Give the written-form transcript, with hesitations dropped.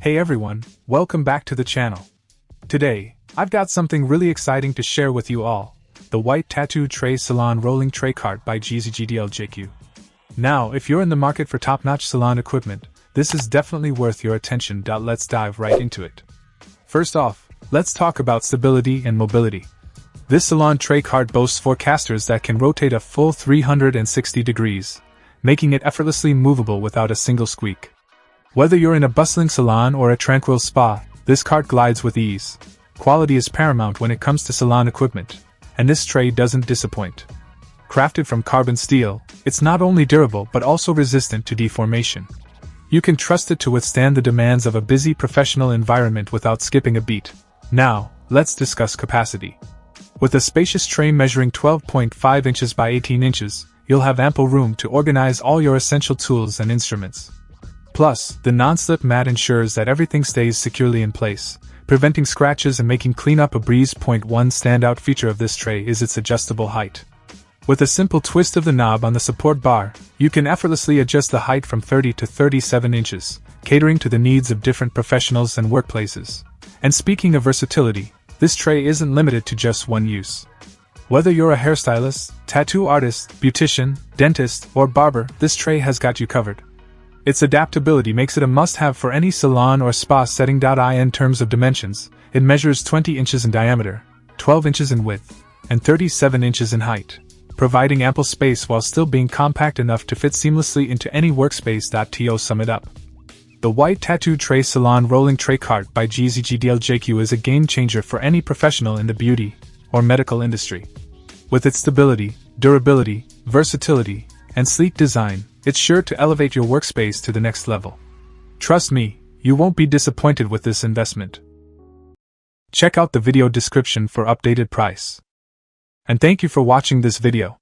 Hey everyone, welcome back to the channel. Today, I've got something really exciting to share with you all. The White Tattoo Tray Salon Rolling Tray Cart by GZGDLJQ. Now, if you're in the market for top-notch salon equipment, this is definitely worth your attention. Let's dive right into it. First off, let's talk about stability and mobility. This salon tray cart boasts 4 casters that can rotate a full 360 degrees, making it effortlessly movable without a single squeak. Whether you're in a bustling salon or a tranquil spa, this cart glides with ease. Quality is paramount when it comes to salon equipment, and this tray doesn't disappoint. Crafted from carbon steel, it's not only durable but also resistant to deformation. You can trust it to withstand the demands of a busy professional environment without skipping a beat. Now, let's discuss capacity. With a spacious tray measuring 12.5 inches by 18 inches, you'll have ample room to organize all your essential tools and instruments. Plus, the non-slip mat ensures that everything stays securely in place, preventing scratches and making cleanup a breeze. One standout feature of this tray is its adjustable height. With a simple twist of the knob on the support bar, you can effortlessly adjust the height from 30 to 37 inches, catering to the needs of different professionals and workplaces. And speaking of versatility, this tray isn't limited to just one use. Whether you're a hairstylist, tattoo artist, beautician, dentist, or barber, this tray has got you covered. Its adaptability makes it a must-have for any salon or spa setting. In terms of dimensions, it measures 20 inches in diameter, 12 inches in width, and 37 inches in height, providing ample space while still being compact enough to fit seamlessly into any workspace. To sum it up, the White Tattoo Tray Salon Rolling Tray Cart by GZGDLJQ is a game-changer for any professional in the beauty or medical industry. With its stability, durability, versatility, and sleek design, it's sure to elevate your workspace to the next level. Trust me, you won't be disappointed with this investment. Check out the video description for updated price. And thank you for watching this video.